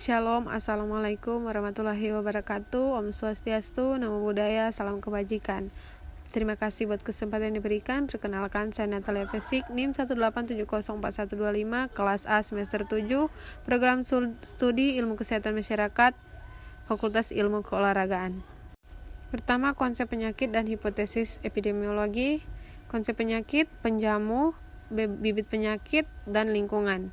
Shalom, Assalamualaikum warahmatullahi wabarakatuh. Om Swastiastu, Namo Buddhaya, Salam Kebajikan. Terima kasih buat kesempatan yang diberikan. Perkenalkan, saya Natalia Pesik, NIM 187041125, kelas A semester 7, program studi Ilmu Kesehatan Masyarakat, Fakultas Ilmu Keolahragaan. Pertama, konsep penyakit dan hipotesis epidemiologi. Konsep penyakit, penjamu, bibit penyakit, dan lingkungan.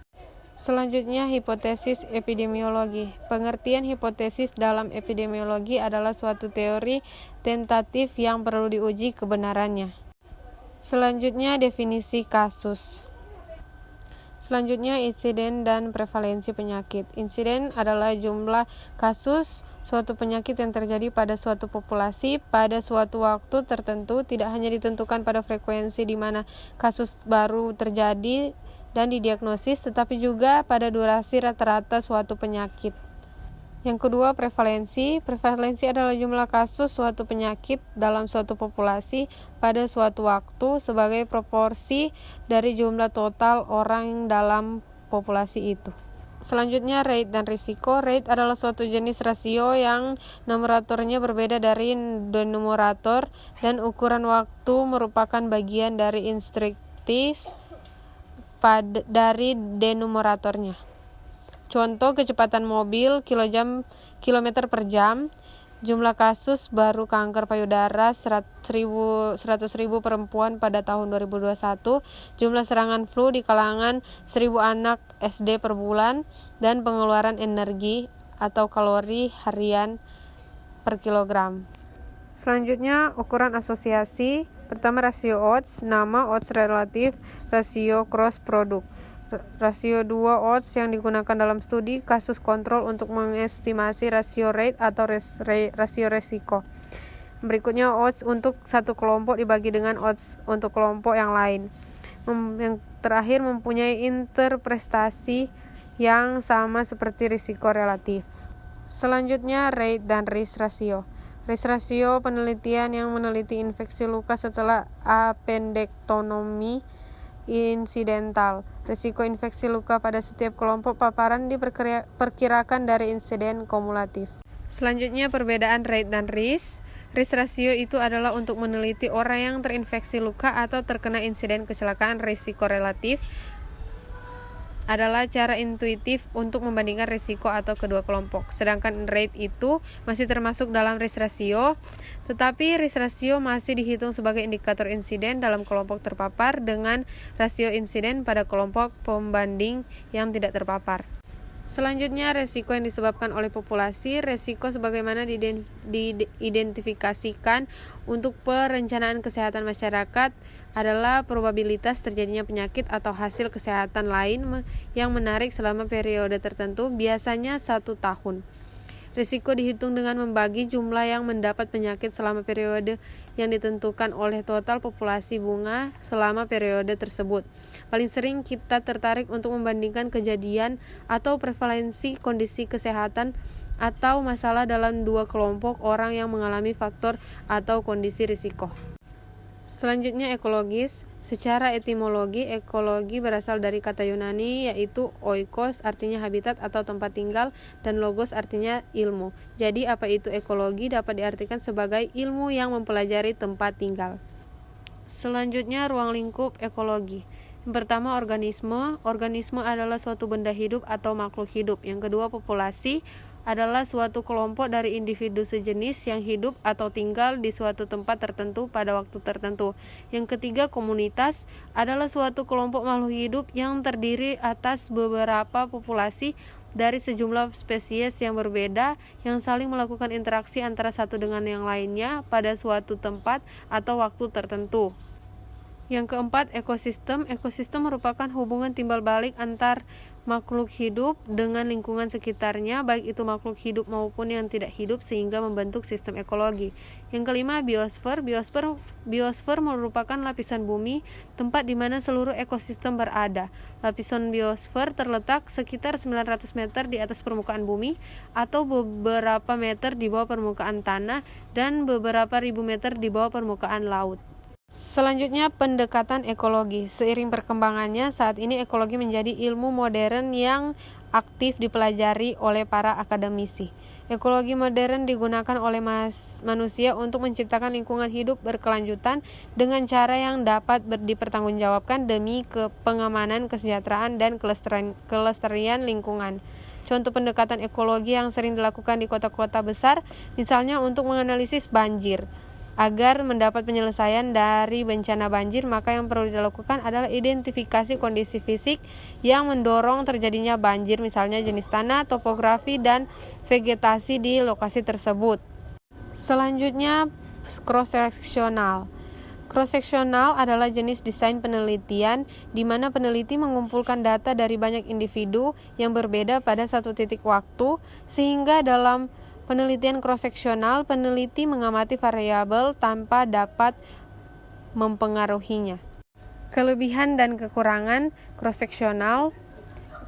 Selanjutnya, hipotesis epidemiologi. Pengertian hipotesis dalam epidemiologi adalah suatu teori tentatif yang perlu diuji kebenarannya. Selanjutnya, definisi kasus. Selanjutnya, insiden dan prevalensi penyakit. Insiden adalah jumlah kasus suatu penyakit yang terjadi pada suatu populasi pada suatu waktu tertentu, tidak hanya ditentukan pada frekuensi di mana kasus baru terjadi dan didiagnosis, tetapi juga pada durasi rata-rata suatu penyakit. Yang kedua, prevalensi. Prevalensi adalah jumlah kasus suatu penyakit dalam suatu populasi pada suatu waktu sebagai proporsi dari jumlah total orang dalam populasi itu. Selanjutnya, rate dan risiko. Rate adalah suatu jenis rasio yang numeratornya berbeda dari denominator, dan ukuran waktu merupakan bagian dari instruktis dari denumeratornya. Contoh, kecepatan mobil kilometer per jam, jumlah kasus baru kanker payudara 100.000 perempuan pada tahun 2021, jumlah serangan flu di kalangan 1.000 anak SD per bulan, dan pengeluaran energi atau kalori harian per kilogram. Selanjutnya, ukuran asosiasi. Pertama, rasio odds, nama odds relatif, rasio cross produk. Rasio 2 odds yang digunakan dalam studi kasus kontrol untuk mengestimasi rasio rate atau rasio resiko. Berikutnya, odds untuk satu kelompok dibagi dengan odds untuk kelompok yang lain. Yang terakhir, mempunyai interpretasi yang sama seperti risiko relatif. Selanjutnya, rate dan risk ratio. Risk ratio penelitian yang meneliti infeksi luka setelah appendektomi insidental. Risiko infeksi luka pada setiap kelompok paparan diperkirakan dari insiden kumulatif. Selanjutnya, perbedaan rate dan risk. Risk ratio itu adalah untuk meneliti orang yang terinfeksi luka atau terkena insiden kecelakaan. Risiko relatif adalah cara intuitif untuk membandingkan risiko atau kedua kelompok. Sedangkan rate itu masih termasuk dalam risk ratio, tetapi risk ratio masih dihitung sebagai indikator insiden dalam kelompok terpapar dengan rasio insiden pada kelompok pembanding yang tidak terpapar. Selanjutnya, resiko yang disebabkan oleh populasi. Resiko sebagaimana diidentifikasikan untuk perencanaan kesehatan masyarakat adalah probabilitas terjadinya penyakit atau hasil kesehatan lain yang menarik selama periode tertentu, biasanya 1 tahun. Risiko dihitung dengan membagi jumlah yang mendapat penyakit selama periode yang ditentukan oleh total populasi bunga selama periode tersebut. Paling sering kita tertarik untuk membandingkan kejadian atau prevalensi kondisi kesehatan atau masalah dalam dua kelompok orang yang mengalami faktor atau kondisi risiko. Selanjutnya, ekologis. Secara etimologi, ekologi berasal dari kata Yunani yaitu oikos, artinya habitat atau tempat tinggal, dan logos artinya ilmu. Jadi, apa itu ekologi dapat diartikan sebagai ilmu yang mempelajari tempat tinggal. Selanjutnya, ruang lingkup ekologi. Yang pertama, organisme. Organisme adalah suatu benda hidup atau makhluk hidup. Yang kedua, populasi adalah suatu kelompok dari individu sejenis yang hidup atau tinggal di suatu tempat tertentu pada waktu tertentu. Yang ketiga, komunitas adalah suatu kelompok makhluk hidup yang terdiri atas beberapa populasi dari sejumlah spesies yang berbeda yang saling melakukan interaksi antara satu dengan yang lainnya pada suatu tempat atau waktu tertentu. Yang keempat, ekosistem. Ekosistem merupakan hubungan timbal balik antar makhluk hidup dengan lingkungan sekitarnya, baik itu makhluk hidup maupun yang tidak hidup, sehingga membentuk sistem ekologi. Yang kelima, biosfer. Biosfer merupakan lapisan bumi, tempat di mana seluruh ekosistem berada. Lapisan biosfer terletak sekitar 900 meter di atas permukaan bumi atau beberapa meter di bawah permukaan tanah dan beberapa ribu meter di bawah permukaan laut. Selanjutnya, pendekatan ekologi. Seiring perkembangannya, saat ini ekologi menjadi ilmu modern yang aktif dipelajari oleh para akademisi. Ekologi modern digunakan oleh manusia untuk menciptakan lingkungan hidup berkelanjutan dengan cara yang dapat dipertanggungjawabkan demi pengamanan, kesejahteraan, dan kelestarian lingkungan. Contoh pendekatan ekologi yang sering dilakukan di kota-kota besar, misalnya untuk menganalisis banjir. Agar mendapat penyelesaian dari bencana banjir, maka yang perlu dilakukan adalah identifikasi kondisi fisik yang mendorong terjadinya banjir, misalnya jenis tanah, topografi, dan vegetasi di lokasi tersebut. Selanjutnya, cross-sectional. Cross-sectional adalah jenis desain penelitian di mana peneliti mengumpulkan data dari banyak individu yang berbeda pada satu titik waktu, sehingga dalam penelitian cross-sectional, peneliti mengamati variabel tanpa dapat mempengaruhinya. Kelebihan dan kekurangan cross-sectional.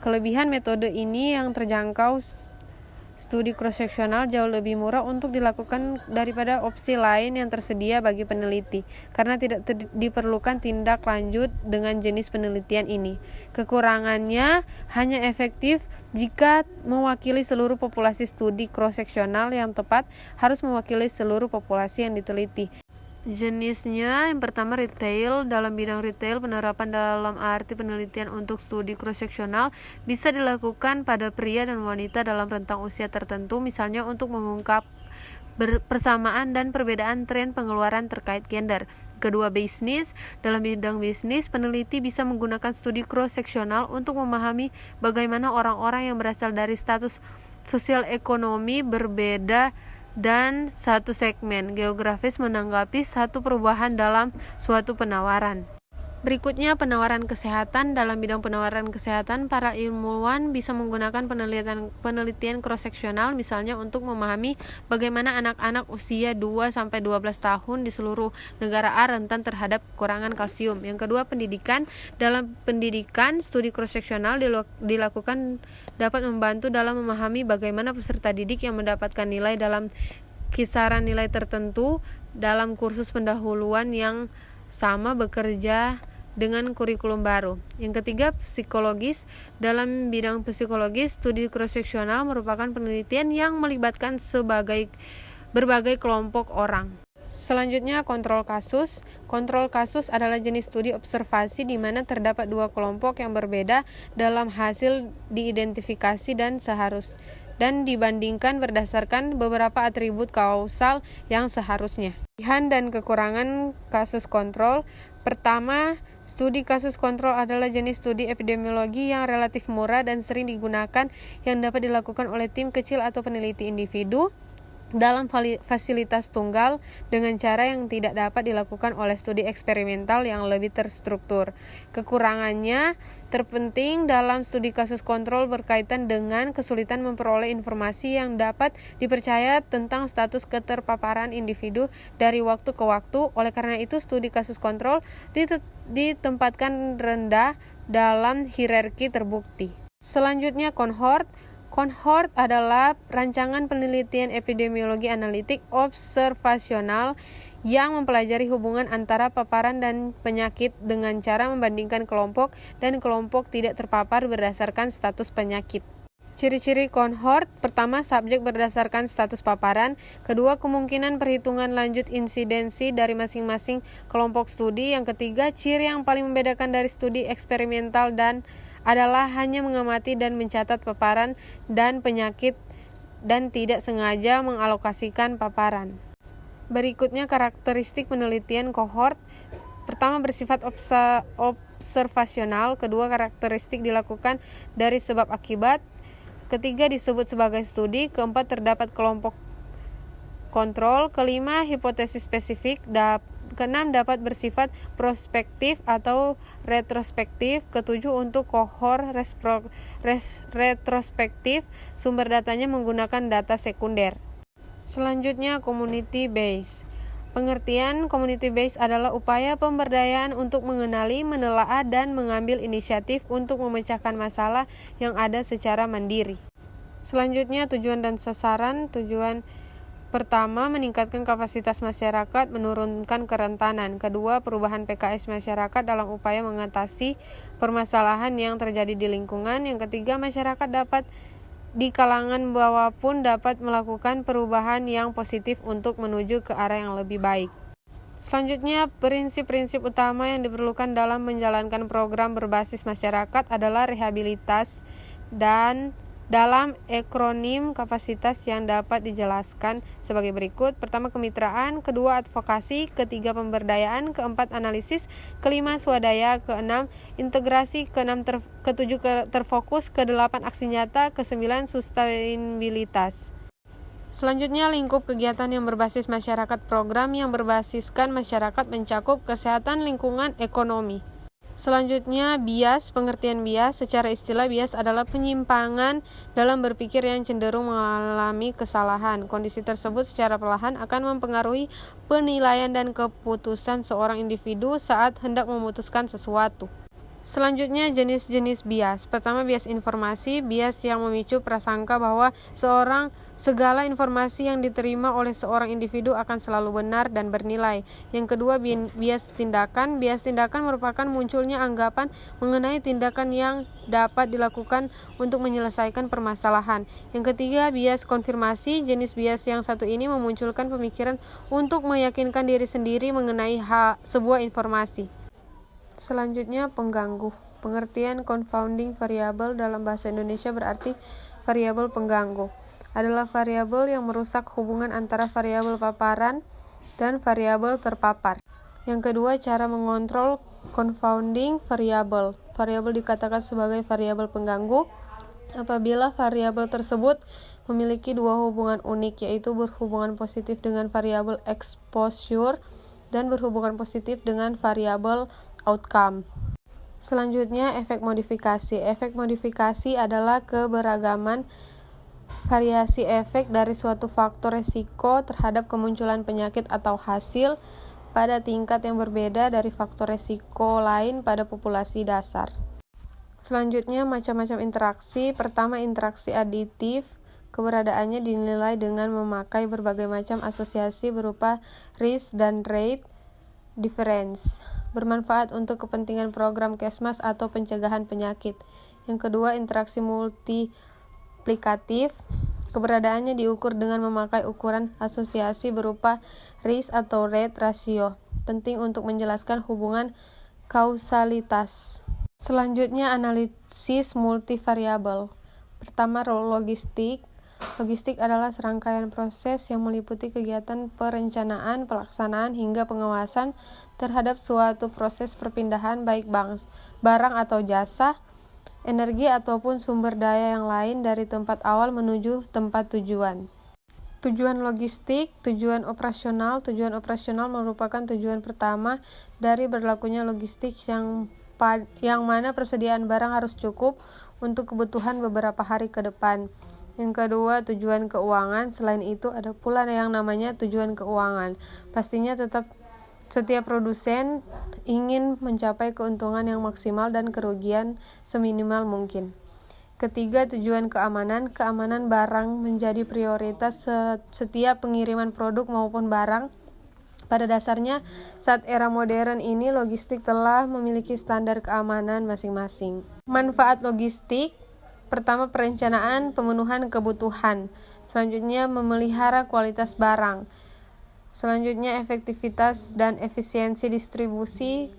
Kelebihan metode ini yang terjangkau studi cross-sectional jauh lebih murah untuk dilakukan daripada opsi lain yang tersedia bagi peneliti, karena tidak diperlukan tindak lanjut dengan jenis penelitian ini. Kekurangannya hanya efektif jika mewakili seluruh populasi. Studi cross-sectional yang tepat harus mewakili seluruh populasi yang diteliti. Jenisnya, yang pertama retail. Dalam bidang retail, penerapan dalam arti penelitian untuk studi cross-sectional bisa dilakukan pada pria dan wanita dalam rentang usia tertentu, misalnya untuk mengungkap persamaan dan perbedaan tren pengeluaran terkait gender. Kedua, bisnis. Dalam bidang bisnis, peneliti bisa menggunakan studi cross-sectional untuk memahami bagaimana orang-orang yang berasal dari status sosial ekonomi berbeda dan satu segmen geografis menanggapi satu perubahan dalam suatu penawaran. Berikutnya, penawaran kesehatan. Dalam bidang penawaran kesehatan, para ilmuwan bisa menggunakan penelitian cross-sectional, misalnya untuk memahami bagaimana anak-anak usia 2-12 tahun di seluruh negara A rentan terhadap kekurangan kalsium. Yang kedua, pendidikan. Dalam pendidikan, studi cross-sectional dilakukan dapat membantu dalam memahami bagaimana peserta didik yang mendapatkan nilai dalam kisaran nilai tertentu dalam kursus pendahuluan yang sama bekerja dengan kurikulum baru. Yang ketiga, psikologis. Dalam bidang psikologis, studi cross-sectional merupakan penelitian yang melibatkan berbagai kelompok orang. Selanjutnya, kontrol kasus. Kontrol kasus adalah jenis studi observasi di mana terdapat dua kelompok yang berbeda dalam hasil diidentifikasi dan dibandingkan berdasarkan beberapa atribut kausal yang seharusnya. Kelebihan dan kekurangan kasus kontrol. Pertama, studi kasus kontrol adalah jenis studi epidemiologi yang relatif murah dan sering digunakan, yang dapat dilakukan oleh tim kecil atau peneliti individu dalam fasilitas tunggal dengan cara yang tidak dapat dilakukan oleh studi eksperimental yang lebih terstruktur. Kekurangannya terpenting dalam studi kasus kontrol berkaitan dengan kesulitan memperoleh informasi yang dapat dipercaya tentang status keterpaparan individu dari waktu ke waktu. Oleh karena itu, studi kasus kontrol ditempatkan rendah dalam hierarki terbukti. Selanjutnya, cohort. Cohort adalah rancangan penelitian epidemiologi analitik observasional yang mempelajari hubungan antara paparan dan penyakit dengan cara membandingkan kelompok dan kelompok tidak terpapar berdasarkan status penyakit. Ciri-ciri cohort: pertama, subjek berdasarkan status paparan. Kedua, kemungkinan perhitungan lanjut insidensi dari masing-masing kelompok studi. Yang ketiga, ciri yang paling membedakan dari studi eksperimental adalah hanya mengamati dan mencatat paparan dan penyakit dan tidak sengaja mengalokasikan paparan. Berikutnya, karakteristik penelitian cohort. Pertama, bersifat observasional. Kedua, karakteristik dilakukan dari sebab akibat. Ketiga, disebut sebagai studi. Keempat, terdapat kelompok kontrol. Kelima, hipotesis spesifik. Keenam, dapat bersifat prospektif atau retrospektif. Ketujuh, untuk kohort retrospektif, sumber datanya menggunakan data sekunder. Selanjutnya, community base. Pengertian community base adalah upaya pemberdayaan untuk mengenali, menelaah, dan mengambil inisiatif untuk memecahkan masalah yang ada secara mandiri. Selanjutnya, tujuan dan sasaran. Tujuan Pertama, meningkatkan kapasitas masyarakat, menurunkan kerentanan. Kedua, perubahan PKS masyarakat dalam upaya mengatasi permasalahan yang terjadi di lingkungan. Yang ketiga, masyarakat dapat di kalangan bawah pun dapat melakukan perubahan yang positif untuk menuju ke arah yang lebih baik. Selanjutnya, prinsip-prinsip utama yang diperlukan dalam menjalankan program berbasis masyarakat adalah rehabilitas dan dalam akronim kapasitas yang dapat dijelaskan sebagai berikut. Pertama, kemitraan. Kedua, advokasi. Ketiga, pemberdayaan. Keempat, analisis. Kelima, swadaya. Keenam, integrasi. Ketujuh, terfokus. Kedelapan, aksi nyata. Kesembilan, sustainabilitas. Selanjutnya, lingkup kegiatan yang berbasis masyarakat. Program yang berbasiskan masyarakat mencakup kesehatan, lingkungan, ekonomi. Selanjutnya, bias. Pengertian bias. Secara istilah, bias adalah penyimpangan dalam berpikir yang cenderung mengalami kesalahan. Kondisi tersebut secara perlahan akan mempengaruhi penilaian dan keputusan seorang individu saat hendak memutuskan sesuatu. Selanjutnya, jenis-jenis bias. Pertama, bias informasi. Bias yang memicu prasangka bahwa segala informasi yang diterima oleh seorang individu akan selalu benar dan bernilai. Yang kedua, bias tindakan. Bias tindakan merupakan munculnya anggapan mengenai tindakan yang dapat dilakukan untuk menyelesaikan permasalahan. Yang ketiga, bias konfirmasi. Jenis bias yang satu ini memunculkan pemikiran untuk meyakinkan diri sendiri mengenai sebuah informasi. Selanjutnya, pengganggu. Pengertian confounding variable dalam bahasa Indonesia berarti variabel pengganggu adalah variabel yang merusak hubungan antara variabel paparan dan variabel terpapar. Yang kedua, cara mengontrol confounding variable. Variabel dikatakan sebagai variabel pengganggu apabila variabel tersebut memiliki dua hubungan unik, yaitu berhubungan positif dengan variabel exposure dan berhubungan positif dengan variabel outcome. Selanjutnya, efek modifikasi. Efek modifikasi adalah keberagaman variasi efek dari suatu faktor resiko terhadap kemunculan penyakit atau hasil pada tingkat yang berbeda dari faktor resiko lain pada populasi dasar. Selanjutnya, macam-macam interaksi. Pertama, interaksi aditif. Keberadaannya dinilai dengan memakai berbagai macam asosiasi berupa risk dan rate difference. Bermanfaat untuk kepentingan program Kesmas atau pencegahan penyakit. Yang kedua, interaksi multiplikatif. Keberadaannya diukur dengan memakai ukuran asosiasi berupa risk atau rate ratio. Penting untuk menjelaskan hubungan kausalitas. Selanjutnya, analisis multivariabel. Pertama, logistik. Logistik adalah serangkaian proses yang meliputi kegiatan perencanaan, pelaksanaan, hingga pengawasan terhadap suatu proses perpindahan baik barang atau jasa, energi ataupun sumber daya yang lain dari tempat awal menuju tempat tujuan. Tujuan logistik, tujuan operasional. Tujuan operasional merupakan tujuan pertama dari berlakunya logistik yang mana persediaan barang harus cukup untuk kebutuhan beberapa hari ke depan. Yang kedua, tujuan keuangan. Selain itu, ada pula yang namanya tujuan keuangan. Pastinya setiap produsen ingin mencapai keuntungan yang maksimal dan kerugian seminimal mungkin. Ketiga, tujuan keamanan. Keamanan barang menjadi prioritas setiap pengiriman produk maupun barang. Pada dasarnya, saat era modern ini, logistik telah memiliki standar keamanan masing-masing. Manfaat logistik. Pertama, perencanaan pemenuhan kebutuhan. Selanjutnya, memelihara kualitas barang. Selanjutnya, efektivitas dan efisiensi distribusi.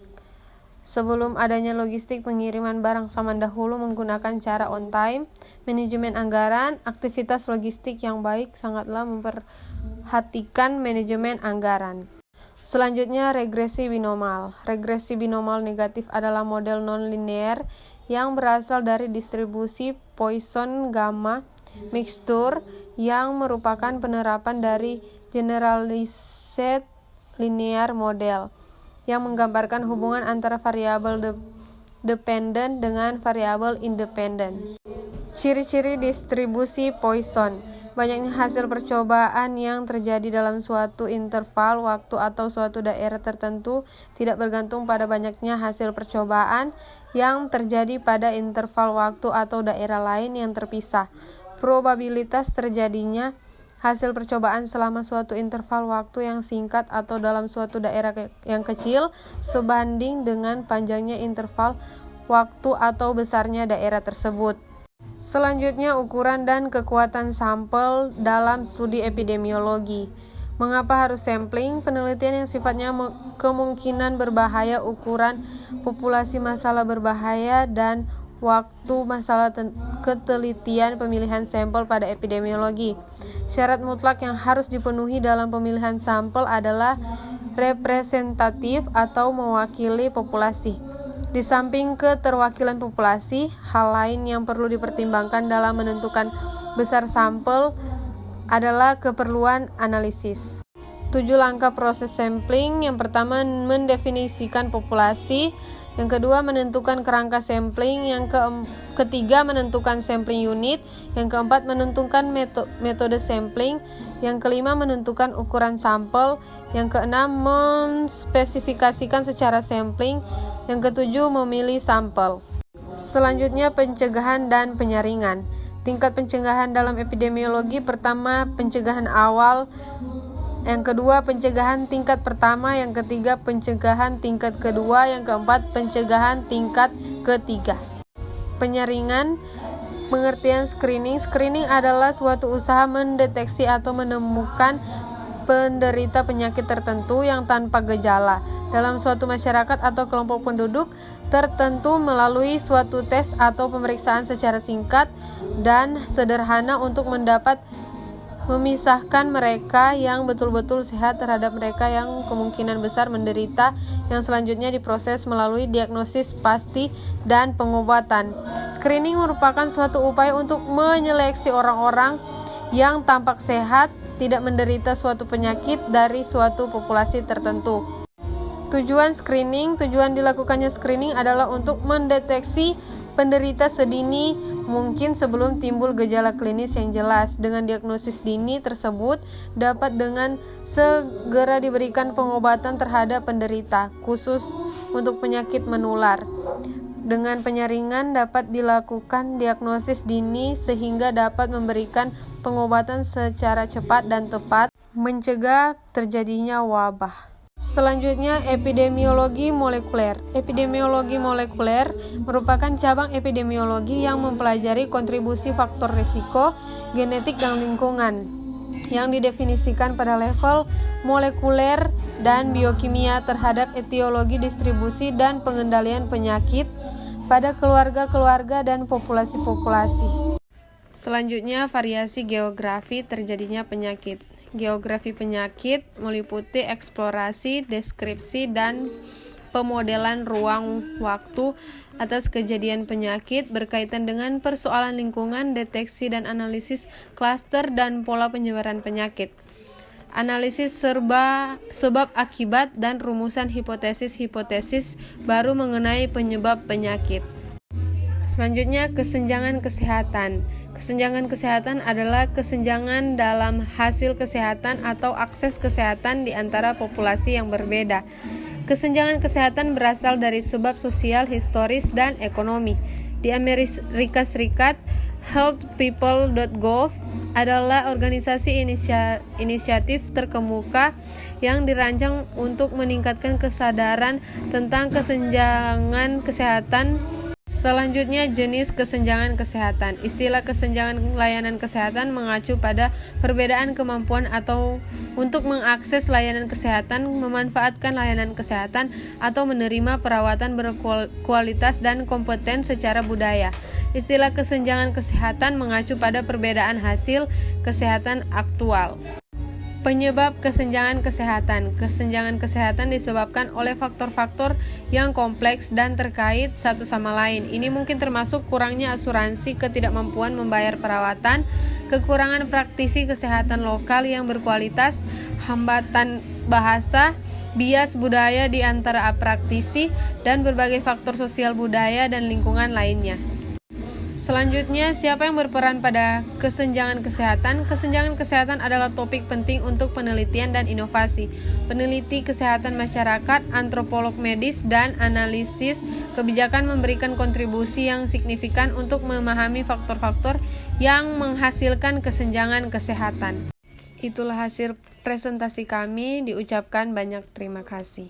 Sebelum adanya logistik, pengiriman barang zaman dahulu menggunakan cara on time. Manajemen anggaran. Aktivitas logistik yang baik sangatlah memperhatikan manajemen anggaran. Selanjutnya, regresi binomal. Regresi binomal negatif adalah model non-linear yang berasal dari distribusi Poisson gamma mixture yang merupakan penerapan dari generalized linear model yang menggambarkan hubungan antara variabel dependent dengan variabel independent. Ciri-ciri distribusi Poisson. Banyaknya hasil percobaan yang terjadi dalam suatu interval waktu atau suatu daerah tertentu tidak bergantung pada banyaknya hasil percobaan yang terjadi pada interval waktu atau daerah lain yang terpisah. Probabilitas terjadinya hasil percobaan selama suatu interval waktu yang singkat atau dalam suatu daerah yang kecil sebanding dengan panjangnya interval waktu atau besarnya daerah tersebut. Selanjutnya, ukuran dan kekuatan sampel dalam studi epidemiologi. Mengapa harus sampling? Penelitian yang sifatnya kemungkinan berbahaya, ukuran populasi masalah berbahaya, dan waktu masalah ketelitian pemilihan sampel pada epidemiologi. Syarat mutlak yang harus dipenuhi dalam pemilihan sampel adalah representatif atau mewakili populasi. Di samping keterwakilan populasi, hal lain yang perlu dipertimbangkan dalam menentukan besar sampel adalah keperluan analisis. 7 langkah proses sampling. Yang pertama, mendefinisikan populasi. Yang kedua, menentukan kerangka sampling. Yang ketiga, menentukan sampling unit. Yang keempat, menentukan metode sampling. Yang kelima, menentukan ukuran sampel. Yang keenam, menspesifikasikan secara sampling. Yang ketujuh, memilih sampel. Selanjutnya, pencegahan dan penyaringan. Tingkat pencegahan dalam epidemiologi: pertama, pencegahan awal. Yang kedua, pencegahan tingkat pertama. Yang ketiga, pencegahan tingkat kedua. Yang keempat, pencegahan tingkat ketiga. Penyaringan. Pengertian screening. Screening adalah suatu usaha mendeteksi atau menemukan penderita penyakit tertentu yang tanpa gejala dalam suatu masyarakat atau kelompok penduduk tertentu melalui suatu tes atau pemeriksaan secara singkat dan sederhana untuk memisahkan mereka yang betul-betul sehat terhadap mereka yang kemungkinan besar menderita, yang selanjutnya diproses melalui diagnosis pasti dan pengobatan. Screening merupakan suatu upaya untuk menyeleksi orang-orang yang tampak sehat, tidak menderita suatu penyakit dari suatu populasi tertentu. Tujuan screening. Tujuan dilakukannya screening adalah untuk mendeteksi penderita sedini mungkin sebelum timbul gejala klinis yang jelas. Dengan diagnosis dini tersebut dapat dengan segera diberikan pengobatan terhadap penderita, khusus untuk penyakit menular. Dengan penyaringan dapat dilakukan diagnosis dini sehingga dapat memberikan pengobatan secara cepat dan tepat, mencegah terjadinya wabah. Selanjutnya, epidemiologi molekuler. Epidemiologi molekuler merupakan cabang epidemiologi yang mempelajari kontribusi faktor risiko, genetik, dan lingkungan yang didefinisikan pada level molekuler dan biokimia terhadap etiologi, distribusi, dan pengendalian penyakit pada keluarga-keluarga dan populasi-populasi. Selanjutnya, variasi geografi terjadinya penyakit. Geografi penyakit meliputi eksplorasi, deskripsi, dan pemodelan ruang waktu atas kejadian penyakit berkaitan dengan persoalan lingkungan, deteksi dan analisis klaster dan pola penyebaran penyakit. Analisis sebab akibat dan rumusan hipotesis-hipotesis baru mengenai penyebab penyakit. Selanjutnya, kesenjangan kesehatan. Kesenjangan kesehatan adalah kesenjangan dalam hasil kesehatan atau akses kesehatan di antara populasi yang berbeda. Kesenjangan kesehatan berasal dari sebab sosial, historis, dan ekonomi. Di Amerika Serikat, healthpeople.gov adalah organisasi inisiatif terkemuka yang dirancang untuk meningkatkan kesadaran tentang kesenjangan kesehatan. Selanjutnya, jenis kesenjangan kesehatan. Istilah kesenjangan layanan kesehatan mengacu pada perbedaan kemampuan atau untuk mengakses layanan kesehatan, memanfaatkan layanan kesehatan, atau menerima perawatan berkualitas dan kompeten secara budaya. Istilah kesenjangan kesehatan mengacu pada perbedaan hasil kesehatan aktual. Penyebab kesenjangan kesehatan. Kesenjangan kesehatan disebabkan oleh faktor-faktor yang kompleks dan terkait satu sama lain. Ini mungkin termasuk kurangnya asuransi, ketidakmampuan membayar perawatan, kekurangan praktisi kesehatan lokal yang berkualitas, hambatan bahasa, bias budaya di antara praktisi, dan berbagai faktor sosial budaya dan lingkungan lainnya. Selanjutnya, siapa yang berperan pada kesenjangan kesehatan? Kesenjangan kesehatan adalah topik penting untuk penelitian dan inovasi. Peneliti kesehatan masyarakat, antropolog medis, dan analisis kebijakan memberikan kontribusi yang signifikan untuk memahami faktor-faktor yang menghasilkan kesenjangan kesehatan. Itulah hasil presentasi kami, diucapkan banyak terima kasih.